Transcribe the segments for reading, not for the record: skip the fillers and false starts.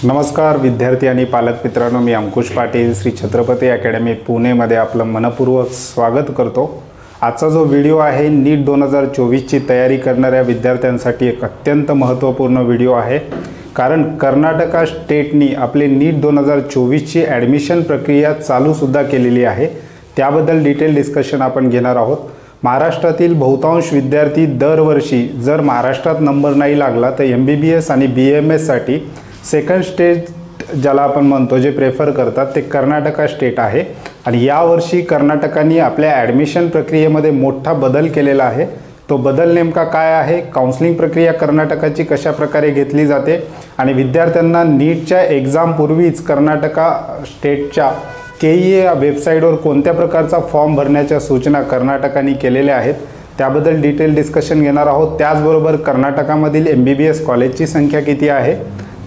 नमस्कार विद्यार्थी आणि पालक मित्रांनो, मी अंकुश पाटील श्री छत्रपती अकॅडमी पुणेमध्ये आपलं मनपूर्वक स्वागत करतो। आजचा जो व्हिडिओ आहे नीट 2024 ची तयारी करणाऱ्या विद्यार्थ्यांसाठी एक अत्यंत महत्त्वपूर्ण व्हिडिओ आहे, कारण कर्नाटक स्टेटनी आपले नीट 2024 ची ॲडमिशन प्रक्रिया चालू सुद्धा केलेली आहे। त्याबद्दल डिटेल डिस्कशन आपण घेणार आहोत। महाराष्ट्रातील बहुतांश विद्यार्थी दरवर्षी जर महाराष्ट्रात नंबर नाही लागला तर MBBS आणि BAMS साठी सेकंड स्टेट ज्याला आपण म्हणतो जे प्रेफर करतात ते कर्नाटक स्टेट आहे। आणि यावर्षी कर्नाटकाने आपल्या ॲडमिशन प्रक्रियेमध्ये मोठा बदल केलेला आहे। तो बदल नेमका काय आहे, काउन्सिलिंग प्रक्रिया कर्नाटकाची कशा प्रकारे घेतली जाते आणि विद्यार्थ्यांना नीटच्या एक्झाम पूर्वीच कर्नाटक स्टेटच्या KEA वेबसाईटवर कोणत्या प्रकारचा फॉर्म भरण्याच्या सूचना कर्नाटकाने केलेल्या आहेत त्याबद्दल डिटेल डिस्कशन घेणार आहोत। त्याचबरोबर कर्नाटकामधील MBBS कॉलेजची संख्या किती आहे,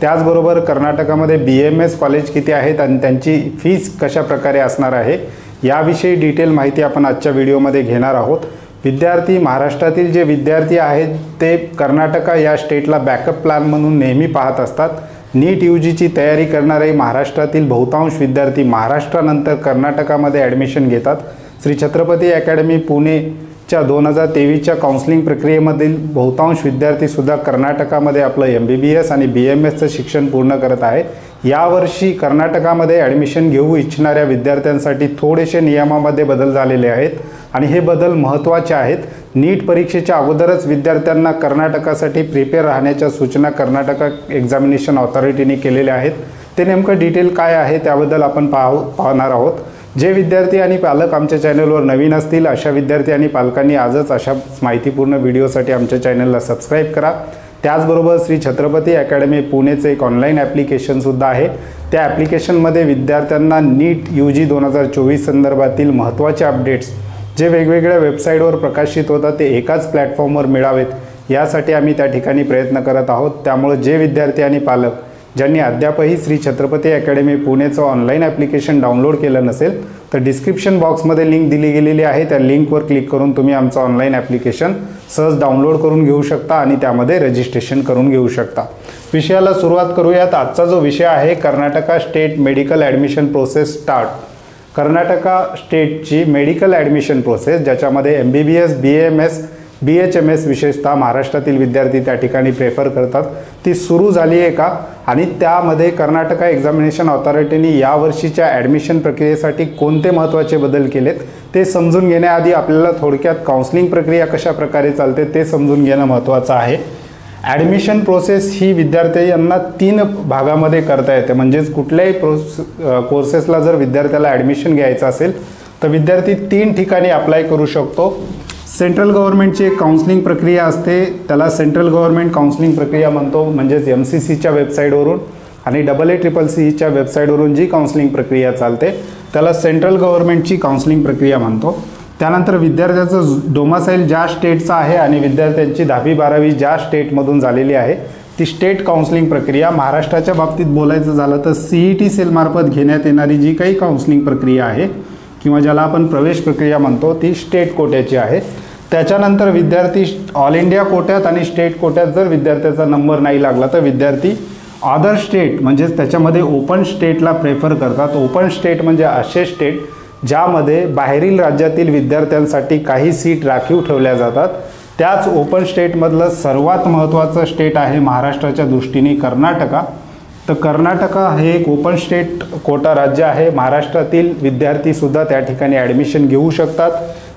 त्याचबरोबर कर्नाटकामध्ये BAMS कॉलेज किती आहेत आणि त्यांची फीस कशा प्रकारे असणार आहे याविषयी डिटेल माहिती आपण आजच्या व्हिडिओमध्ये घेणार आहोत। विद्यार्थी महाराष्ट्रातील जे विद्यार्थी आहेत ते कर्नाटक या स्टेटला बॅकअप प्लॅन म्हणून नेहमी पाहत असतात। नीट UGची तयारी करणारे महाराष्ट्रातील बहुतांश विद्यार्थी महाराष्ट्रानंतर कर्नाटकामध्ये ॲडमिशन घेतात। श्री छत्रपती अकॅडमी पुणेच्या 2023च्या काउन्सिलिंग प्रक्रियेमधील बहुतांश विद्यार्थी सुद्धा कर्नाटकामध्ये आपलं MBBS आणि BAMSचं शिक्षण पूर्ण करत आहे। यावर्षी कर्नाटकामध्ये ॲडमिशन घेऊ इच्छिणाऱ्या विद्यार्थ्यांसाठी थोडेसे नियमामध्ये बदल झालेले आहेत आणि हे बदल महत्त्वाचे आहेत। नीट परीक्षेच्या अगोदरच विद्यार्थ्यांना कर्नाटकासाठी प्रिपेअर राहण्याच्या सूचना कर्नाटक एक्झामिनेशन ऑथॉरिटीने केलेल्या आहेत। ते नेमकं डिटेल काय आहे त्याबद्दल आपण पाहणार आहोत। जे विद्यार्थी आणि पालक आमच्या चॅनलवर नवीन असतील अशा विद्यार्थी आणि पालकांनी आजच अशा माहितीपूर्ण व्हिडिओसाठी आमच्या चॅनलला सबस्क्राईब करा। त्याचबरोबर श्री छत्रपती अकॅडमी पुणेचे एक ऑनलाईन ॲप्लिकेशन सुद्धा आहे। त्या ॲप्लिकेशनमध्ये विद्यार्थ्यांना नीट UG 2024 संदर्भातील महत्त्वाचे अपडेट्स जे वेगवेगळ्या वेबसाईटवर प्रकाशित होतात ते एकाच प्लॅटफॉर्मवर मिळावेत यासाठी आम्ही त्या ठिकाणी प्रयत्न करत आहोत। त्यामुळे जे विद्यार्थी आणि पालक ज्यांनी अद्यापही श्री छत्रपती अकॅडमी पुणेचं ऑनलाईन ॲप्लिकेशन डाउनलोड केलं नसेल तर डिस्क्रिप्शन बॉक्समध्ये लिंक दिली गेलेली आहे, त्या लिंकवर क्लिक करून तुम्ही आमचं ऑनलाईन ॲप्लिकेशन सहज डाउनलोड करून घेऊ शकता आणि त्यामध्ये रजिस्ट्रेशन करून घेऊ शकता। विषयाला सुरुवात करूयात। आजचा जो विषय आहे Karnataka state medical admission process start. Karnataka स्टेटची मेडिकल ॲडमिशन प्रोसेस ज्याच्यामध्ये MBBS BAMS BHMS विशेषतः महाराष्ट्रातील विद्यार्थी त्या ठिकाणी प्रेफर करतात ती सुरू झाली आहे का आणि त्यामध्ये कर्नाटक एक्झामिनेशन ऑथॉरिटीने यावर्षीच्या ॲडमिशन प्रक्रियेसाठी कोणते महत्त्वाचे बदल केलेत ते समजून घेण्याआधी आपल्याला थोडक्यात काउन्सिलिंग प्रक्रिया कशा प्रकारे चालते ते समजून घेणं महत्त्वाचं आहे। ॲडमिशन प्रोसेस ही विद्यार्थ्यांना 3 भागामध्ये करता येते, म्हणजेच कुठल्याही कोर्सेसला जर विद्यार्थ्याला ॲडमिशन घ्यायचं असेल तर विद्यार्थी 3 ठिकाणी अप्लाय करू शकतो। सेंट्रल गव्हर्नमेंटची एक काउन्सिलिंग प्रक्रिया असते, त्याला सेंट्रल गव्हर्नमेंट काउन्सिलिंग प्रक्रिया म्हणतो, म्हणजेच MCCच्या वेबसाईटवरून आणि AACCच्या वेबसाईटवरून जी काउन्सिलिंग प्रक्रिया चालते त्याला सेंट्रल गव्हर्नमेंटची काउन्सिलिंग प्रक्रिया म्हणतो। त्यानंतर विद्यार्थ्याचं डोमासाईल ज्या स्टेटचा आहे आणि विद्यार्थ्यांची 10वी-12वी ज्या स्टेटमधून झालेली आहे ती स्टेट काउन्सिलिंग प्रक्रिया। महाराष्ट्राच्या बाबतीत बोलायचं झालं तर CET सेलमार्फत घेण्यात येणारी जी काही काउन्सिलिंग प्रक्रिया आहे किंवा ज्याला आपण प्रवेश प्रक्रिया म्हणतो ती स्टेट कोट्याची आहे। त्याच्यानंतर विद्यार्थी ऑल इंडिया कोट्यात आणि स्टेट कोट्यात जर विद्यार्थ्याचा नंबर नाही लागला तर विद्यार्थी अदर स्टेट म्हणजेच त्याच्यामध्ये ओपन स्टेटला प्रेफर करतात। ओपन स्टेट म्हणजे असे स्टेट ज्यामध्ये बाहेरील राज्यातील विद्यार्थ्यांसाठी काही सीट राखीव ठेवल्या जातात। त्याच ओपन स्टेटमधलं सर्वात महत्त्वाचं स्टेट आहे महाराष्ट्राच्या दृष्टीने कर्नाटक। तर कर्नाटक हे एक ओपन स्टेट कोटा राज्य आहे। महाराष्ट्रातील विद्यार्थीसुद्धा त्या ठिकाणी ॲडमिशन घेऊ शकतात।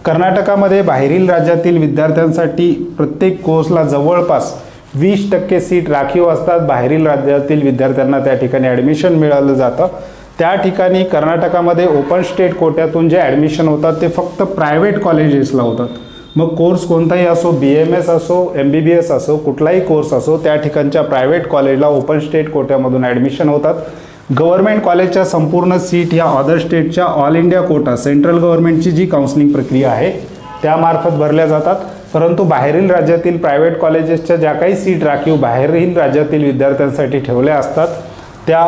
कर्नाटकामध्ये बाहेरील राज्यातील विद्यार्थ्यांसाठी प्रत्येक कोर्सला जवळपास 20% सीट राखीव असतात। बाहेरील राज्यातील विद्यार्थ्यांना त्या ठिकाणी ॲडमिशन मिळालं जातं। त्या ठिकाणी कर्नाटकामध्ये ओपन स्टेट कोट्यातून जे ॲडमिशन होतात ते फक्त प्रायव्हेट कॉलेजेसला होतात। मग कोर्स कोणताही असो, BAMS असो, MBBS असो, कुठलाही कोर्स असो, त्या ठिकाणच्या प्रायव्हेट कॉलेजला ओपन स्टेट कोट्यामधून ॲडमिशन होतात। गव्हर्नमेंट कॉलेजच्या संपूर्ण सीट ह्या अदर स्टेटच्या ऑल इंडिया कोटा सेंट्रल गव्हर्नमेंटची जी काउन्सिलिंग प्रक्रिया आहे त्यामार्फत भरल्या जातात। परंतु बाहेरील राज्यातील प्रायव्हेट कॉलेजेसच्या ज्या काही सीट राखीव बाहेरील राज्यातील विद्यार्थ्यांसाठी ठेवल्या असतात त्या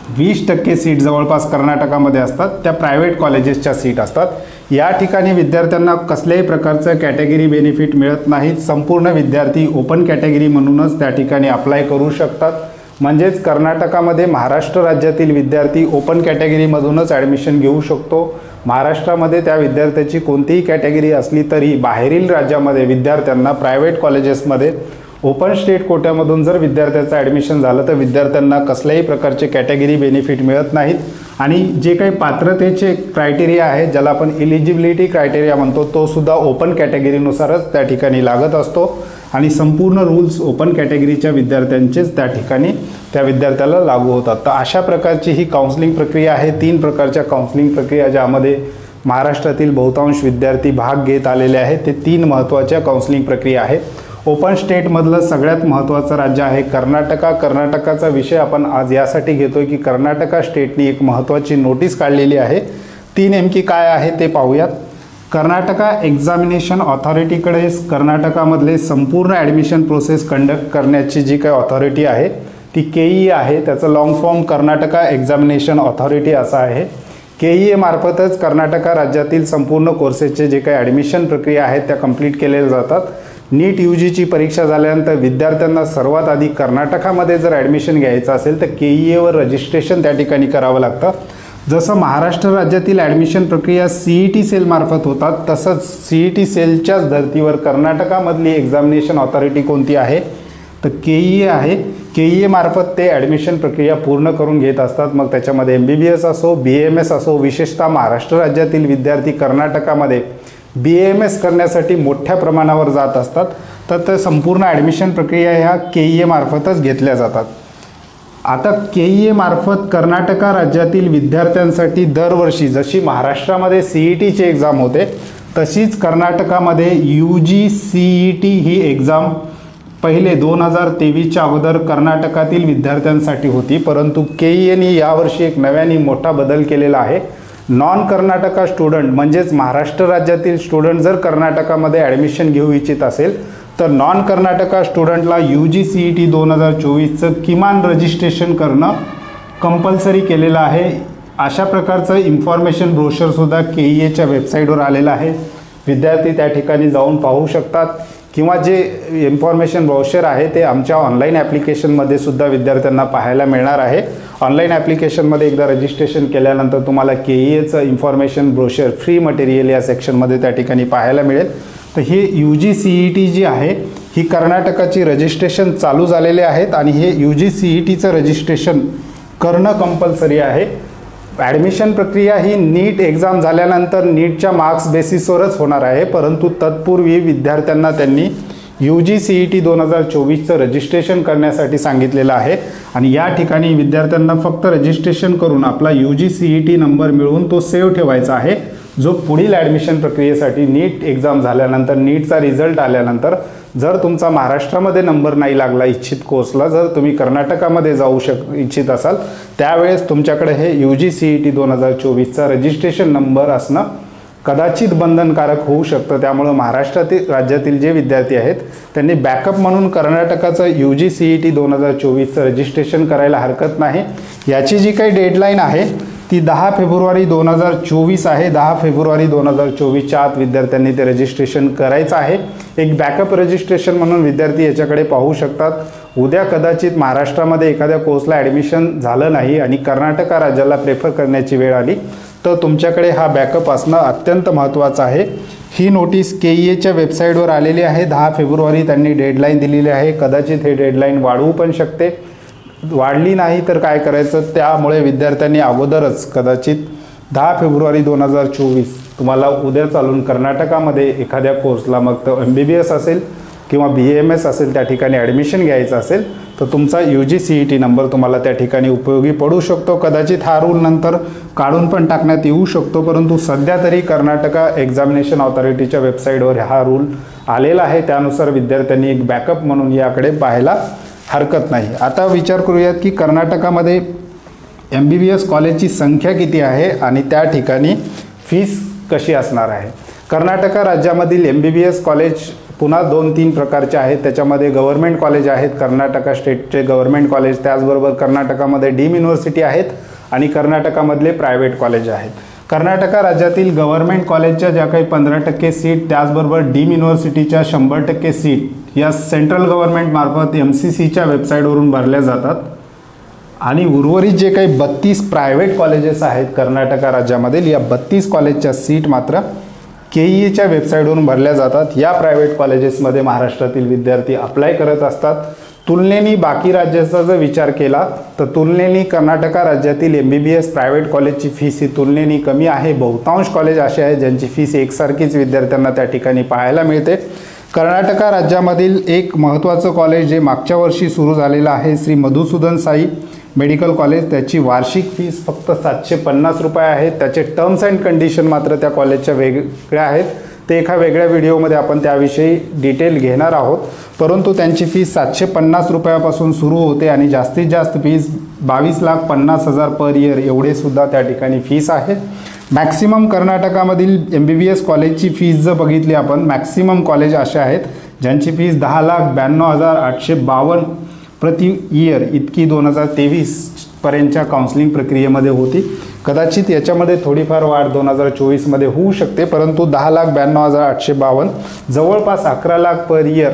20% सीट जवळपास कर्नाटकामध्ये असतात, त्या प्रायव्हेट कॉलेजेसच्या सीट असतात। या ठिकाणी विद्यार्थ्यांना कसल्याही प्रकारचं कॅटेगरी बेनिफिट मिळत नाहीत। संपूर्ण विद्यार्थी ओपन कॅटेगरी म्हणूनच त्या ठिकाणी अप्लाय करू शकतात। म्हणजेच कर्नाटकामध्ये महाराष्ट्र राज्यातील विद्यार्थी ओपन कॅटेगरीमधूनच ॲडमिशन घेऊ शकतो। महाराष्ट्रामध्ये त्या विद्यार्थ्याची कोणतीही कॅटेगरी असली तरी बाहेरील राज्यामध्ये विद्यार्थ्यांना प्रायव्हेट कॉलेजेसमध्ये ओपन स्टेट कोट्यामधून जर विद्यार्थ्याचं ॲडमिशन झालं तर विद्यार्थ्यांना कसल्याही प्रकारचे कॅटेगरी बेनिफिट मिळत नाहीत आणि जे काही पात्रतेचे क्रायटेरिया आहे, ज्याला आपण इलिजिबिलिटी क्रायटेरिया म्हणतो, तो सुद्धा ओपन कॅटेगरीनुसारच त्या ठिकाणी लागत असतो आणि संपूर्ण रूल्स ओपन कॅटेगरीच्या विद्यार्थ्यांचेच त्या ठिकाणी त्या विद्यार्थ्याला लागू होतात। तर अशा प्रकारची ही काउन्सिलिंग प्रक्रिया आहे। 3 प्रकारच्या काउन्सिलिंग प्रक्रिया ज्यामध्ये महाराष्ट्रातील बहुतांश विद्यार्थी भाग घेत आलेले आहेत। ते 3 महत्त्वाच्या काउन्सिलिंग प्रक्रिया आहेत। ओपन स्टेटमधलं सगळ्यात महत्त्वाचं राज्य आहे कर्नाटका। कर्नाटकाचा विषय आपण आज यासाठी घेतोय की कर्नाटका स्टेटनी एक महत्त्वाची नोटीस काढलेली आहे। ती नेमकी काय आहे ते पाहूयात। कर्नाटका एक्झामिनेशन ऑथॉरिटीकडे कर्नाटकामधले संपूर्ण ॲडमिशन प्रोसेस कंडक्ट करण्याची जी काही ऑथॉरिटी आहे ती KEA आहे। त्याचं long form Karnataka examination authority असा आहे। KEA मार्फतच कर्नाटका राज्यातील संपूर्ण कोर्सेसचे जे काही ॲडमिशन प्रक्रिया आहेत त्या कंप्लीट केलेल्या जातात। नीट UGची परीक्षा झाल्यानंतर विद्यार्थ्यांना सर्वात आधी कर्नाटकामध्ये जर ॲडमिशन घ्यायचं असेल तर KEAवर रजिस्ट्रेशन त्या ठिकाणी करावं लागतं। जसं महाराष्ट्र राज्यातील ॲडमिशन प्रक्रिया CET सेल मार्फत होतात तसंच CET सेलच्याच धर्तीवर कर्नाटकामधली एक्झामिनेशन ऑथॉरिटी कोणती आहे तर KEA आहे। KEA मार्फत ते ॲडमिशन प्रक्रिया पूर्ण करून घेत असतात। मग त्याच्यामध्ये MBBS असो BAMS असो, विशेषतः महाराष्ट्र राज्यातील विद्यार्थी कर्नाटकामध्ये BAMS करण्यासाठी मोठ्या प्रमाणावर जात असतात। तर ते संपूर्ण ॲडमिशन प्रक्रिया ह्या KEA मार्फतच घेतल्या जातात। आता KEA मार्फत कर्नाटका राज्यातील विद्यार्थ्यांसाठी दरवर्षी जशी महाराष्ट्रामध्ये CETची एक्झाम होते तशीच कर्नाटकामध्ये UGCET ही एक्झाम पहिले 2023च्या अगोदर कर्नाटकातील विद्यार्थ्यांसाठी होती, परंतु KEAने यावर्षी एक नव्याने मोठा बदल केलेला आहे। नॉन कर्नाटका स्टुडंट म्हणजेच महाराष्ट्र राज्यातील स्टुडंट जर कर्नाटकामध्ये ॲडमिशन घेऊ इच्छित असेल तर नॉन कर्नाटका स्टुडंटला UGCET 2024चं किमान रजिस्ट्रेशन करणं कंपल्सरी केलेलं आहे। अशा प्रकारचं इन्फॉर्मेशन ब्रोशरसुद्धा KEAच्या वेबसाईटवर आलेलं आहे। विद्यार्थी त्या ठिकाणी जाऊन पाहू शकतात किंवा जे इन्फॉर्मेशन ब्रोशर आहे ते आमच्या ऑनलाईन ॲप्लिकेशनमध्ये सुद्धा विद्यार्थ्यांना पाहायला मिळणार आहे। ऑनलाईन ॲप्लिकेशनमध्ये एकदा रजिस्ट्रेशन केल्यानंतर तुम्हाला KEAचं इन्फॉर्मेशन ब्रोशर फ्री मटेरियल या सेक्शनमध्ये त्या ठिकाणी पाहायला मिळेल। तर हे UGCET जी आहे ही कर्नाटकाची रजिस्ट्रेशन चालू झालेले आहेत आणि हे UGCETचं रजिस्ट्रेशन करणं कंपल्सरी आहे। ॲडमिशन प्रक्रिया ही नीट एक्झाम झाल्यानंतर नीटच्या मार्क्स बेसिसवरच होणार आहे, परंतु तत्पूर्वी विद्यार्थ्यांना त्यांनी UGCET 2024चं रजिस्ट्रेशन करण्यासाठी सांगितलेलं आहे आणि या ठिकाणी विद्यार्थ्यांना फक्त रजिस्ट्रेशन करून आपला UGCET नंबर मिळवून तो सेव्ह ठेवायचा आहे, जो पुढील ॲडमिशन प्रक्रियेसाठी नीट एक्झाम झाल्यानंतर नीटचा रिझल्ट आल्यानंतर जर तुमचा महाराष्ट्रामध्ये नंबर नाही लागला इच्छित कोर्सला, जर तुम्ही कर्नाटकामध्ये जाऊ इच्छित असाल त्यावेळेस तुमच्याकडे हे UGCET 2024चा रजिस्ट्रेशन नंबर असणं कदाचित बंधनकारक होऊ शकतं। त्यामुळे महाराष्ट्रातील राज्यातील जे विद्यार्थी आहेत त्यांनी बॅकअप म्हणून कर्नाटकाचं UGCET 2024चं रजिस्ट्रेशन करायला हरकत नाही। याची जी काही डेडलाईन आहे ती 10 फेब्रुवारी 2024 आहे। 10 फेब्रुवारी 2024च्या आत विद्यार्थ्यांनी ते रजिस्ट्रेशन करायचं आहे। एक बॅकअप रजिस्ट्रेशन म्हणून विद्यार्थी याच्याकडे पाहू शकतात। उद्या कदाचित महाराष्ट्रामध्ये एखाद्या कोर्सला ॲडमिशन झालं नाही आणि कर्नाटका राज्याला प्रेफर करण्याची वेळ आली तर तुमच्याकडे हा बॅकअप असणं अत्यंत महत्त्वाचं आहे। ही नोटीस KEAच्या वेबसाईटवर आलेली आहे। 10 फेब्रुवारी त्यांनी डेडलाईन दिलेली आहे। कदाचित हे डेडलाईन वाढवू पण शकते, वाढली नाही तर काय करायचं, त्यामुळे विद्यार्थ्यांनी अगोदरच कदाचित 10 फेब्रुवारी 2024 तुम्हाला उद्या चालून कर्नाटकामध्ये एखाद्या कोर्सला मग तो MBBS असेल किंवा BAMS असेल त्या ठिकाणी ॲडमिशन घ्यायचं असेल तर तुमचा UGCET नंबर तुम्हाला त्या ठिकाणी उपयोगी पडू शकतो। कदाचित हा रूल नंतर काढून पण टाकण्यात येऊ शकतो, परंतु सध्या तरी कर्नाटका एक्झामिनेशन ऑथॉरिटीच्या वेबसाईटवर हा रूल आलेला आहे। त्यानुसार विद्यार्थ्यांनी एक बॅकअप म्हणून याकडे पाहायला हरकत नाही। आता विचार करूयात की कर्नाटकामध्ये MBBS कॉलेजची संख्या किती आहे आणि त्या ठिकाणी फीस कशी असणार आहे। कर्नाटका राज्यामधील MBBS कॉलेज पुन्हा 2-3 प्रकारचे आहेत। त्याच्यामध्ये गव्हर्नमेंट कॉलेज आहेत, कर्नाटका स्टेटचे गव्हर्नमेंट कॉलेज, त्याचबरोबर कर्नाटकामध्ये डीम युनिव्हर्सिटी आहेत आणि कर्नाटकामधले प्रायव्हेट कॉलेज आहेत। कर्नाटका राज्यातील गव्हर्नमेंट कॉलेजच्या ज्या काही 15% सीट, त्याचबरोबर डीम युनिव्हर्सिटीच्या 100% सीट या सेंट्रल गव्हर्नमेंट मार्फत MCCच्या वेबसाईटवरून भरल्या जातात। आणि उर्वरित जे काही 32 प्रायव्हेट कॉलेजेस आहेत कर्नाटक राज्यामधील, या 32 कॉलेजच्या सीट मात्र KEAच्या वेबसाईटवरून भरल्या जातात। या प्रायव्हेट कॉलेजेसमध्ये महाराष्ट्रातील विद्यार्थी अप्लाय करत असतात। तुलनेने बाकी राज्याचा जर विचार केला तर तुलनेने कर्नाटक राज्यातील MBBS प्रायव्हेट कॉलेजची फीस ही तुलनेने कमी आहे। बहुतांश कॉलेज असे आहेत ज्यांची फीस एकसारखीच विद्यार्थ्यांना त्या ठिकाणी पाहायला मिळते। कर्नाटक राज्यामधील एक महत्त्वाचं कॉलेज जे मागच्या वर्षी सुरू झालेलं आहे, श्री मधुसूदन साई मेडिकल कॉलेज, त्याची वार्षिक फीस फक्त 750 रुपये आहे। त्याचे टर्म्स अँड कंडिशन मात्र त्या कॉलेजच्या वेगळ्या आहेत, ते एका वेगळ्या व्हिडिओमध्ये आपण त्याविषयी डिटेल घेणार आहोत। परंतु त्यांची फीस 750 रुपयापासून सुरू होते आणि जास्तीत जास्त फीस 22,50,000 पर इयर एवढे सुद्धा त्या ठिकाणी फीस आहे। मॅक्सिमम कर्नाटकामधील MBBS कॉलेजची फीस जर बघितली आपण, मॅक्सिमम कॉलेज असे आहेत ज्यांची फीस 10,92,852 प्रति इयर इतकी 2023 पर्यंतच्या काउन्सिलिंग प्रक्रियेमध्ये होती। कदाचित याच्यामध्ये थोडीफार वाढ 2024 मध्ये होऊ शकते, परंतु 10,92,852 जवळपास 11 लाख पर इयर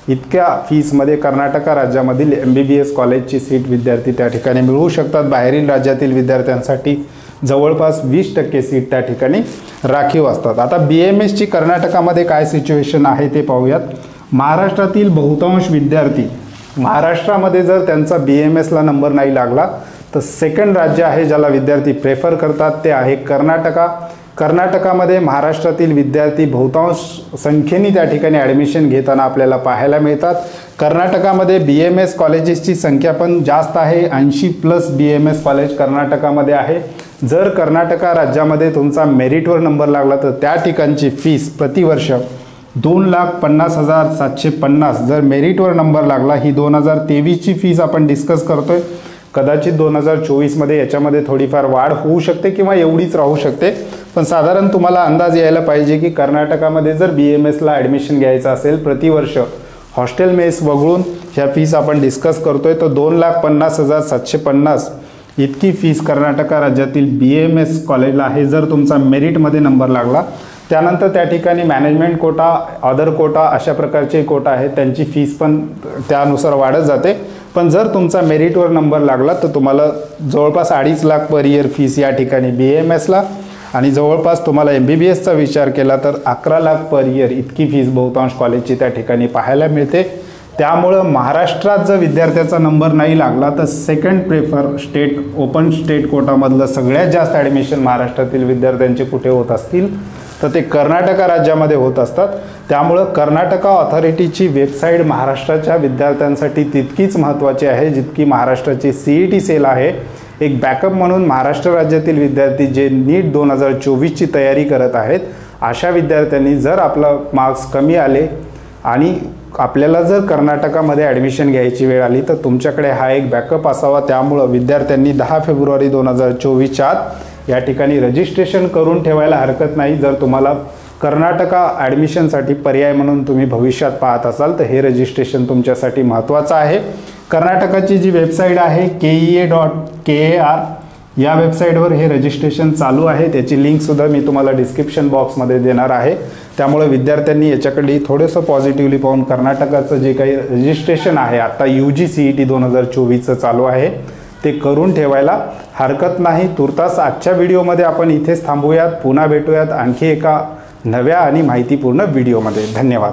इतक्या फीसमध्ये कर्नाटक राज्यामधील MBBS कॉलेजची सीट विद्यार्थी त्या ठिकाणी मिळवू शकतात। बाहेरील राज्यातील विद्यार्थ्यांसाठी जवळपास 20% सीट त्या ठिकाणी राखीव असतात। आता BMSची कर्नाटकामध्ये काय सिच्युएशन आहे ते पाहूयात। महाराष्ट्रातील बहुतांश विद्यार्थी महाराष्ट्रामध्ये जर त्यांचा BMSला नंबर नाही लागला तर सेकंड राज्य आहे ज्याला विद्यार्थी प्रेफर करतात ते आहे कर्नाटका। कर्नाटकामध्ये महाराष्ट्रातील विद्यार्थी बहुतांश संख्येने त्या ठिकाणी ॲडमिशन घेताना आपल्याला पाहायला मिळतात। कर्नाटकामध्ये BMS कॉलेजेसची संख्या पण जास्त आहे, 80+ BMS कॉलेज कर्नाटकामध्ये आहे। जर कर्नाटक राज्यामध्ये तुमचा मेरिटवर नंबर लागला तर त्या ठिकाणची फीस प्रतिवर्ष 2,50,750 जर मेरिटवर नंबर लागला, ही 2023ची फीस आपण डिस्कस करतोय। कदाचित 2024 मध्ये याच्यामध्ये थोडीफार वाढ होऊ शकते किंवा एवढीच राहू शकते, पण साधारण तुम्हाला अंदाज यायला पाहिजे की कर्नाटकामध्ये जर BMSला ॲडमिशन घ्यायचं असेल प्रतिवर्ष हॉस्टेल मेस वगळून ह्या फीस आपण डिस्कस करतोय, तर 2,50,750 इतकी फीस कर्नाटक राज्यातील BMS कॉलेजला आहे जर तुमचा मेरिटमध्ये नंबर लागला। त्यानंतर त्या ठिकाणी मॅनेजमेंट कोटा, अदर कोटा अशा प्रकारचे कोटा आहेत, त्यांची फीस पण त्यानुसार वाढत जाते। पण जर तुमचा मेरिटवर नंबर लागला तर तुम्हाला जवळपास 2.5 लाख पर इयर फीस या ठिकाणी BMSला, आणि जवळपास तुम्हाला MBBSचा विचार केला तर 11 लाख पर इयर इतकी फीस बहुतांश कॉलेजची त्या ठिकाणी पाहायला मिळते। त्यामुळं महाराष्ट्रात जर विद्यार्थ्याचा नंबर नाही लागला तर second prefer state open state कोटामधलं सगळ्यात जास्त ॲडमिशन महाराष्ट्रातील विद्यार्थ्यांचे कुठे होत असतील तर ते कर्नाटक राज्यामध्ये होत असतात। त्यामुळं कर्नाटक ऑथॉरिटीची वेबसाईट महाराष्ट्राच्या विद्यार्थ्यांसाठी तितकीच महत्त्वाची आहे जितकी महाराष्ट्राची CET सेल आहे। एक बॅकअप म्हणून महाराष्ट्र राज्यातील विद्यार्थी जे नीट 2024ची तयारी करत आहेत अशा विद्यार्थ्यांनी जर आपलं मार्क्स कमी आले आणि आपल्याला जर कर्नाटकामध्ये ॲडमिशन घ्यायची वेळ आली तर तुमच्याकडे हा एक बॅकअप असावा। त्यामुळं विद्यार्थ्यांनी 10 फेब्रुवारी 2024च्या आत या ठिकाणी रजिस्ट्रेशन करून ठेवायला हरकत नाही। जर तुम्हाला कर्नाटका ॲडमिशनसाठी पर्याय म्हणून तुम्ही भविष्यात पाहत असाल तर हे रजिस्ट्रेशन तुमच्यासाठी महत्त्वाचं आहे। कर्नाटकाची जी वेबसाईट आहे KEA.KAR या वेबसाईटवर हे रजिस्ट्रेशन चालू आहे, त्याची लिंकसुद्धा मी तुम्हाला डिस्क्रिप्शन बॉक्समध्ये देणार आहे। त्यामुळे विद्यार्थ्यांनी याच्याकडे थोडंसं पॉझिटिव्हली पाहून कर्नाटकाचं जे काही रजिस्ट्रेशन आहे आता UG CET 2024चं चालू आहे ते करून ठेवायला हरकत नाही। तुर्तास आजच्या व्हिडिओमध्ये आपण इथेच थांबूयात, पुन्हा भेटूयात आणखी एका नव्या आणि माहितीपूर्ण व्हिडिओमध्ये। धन्यवाद।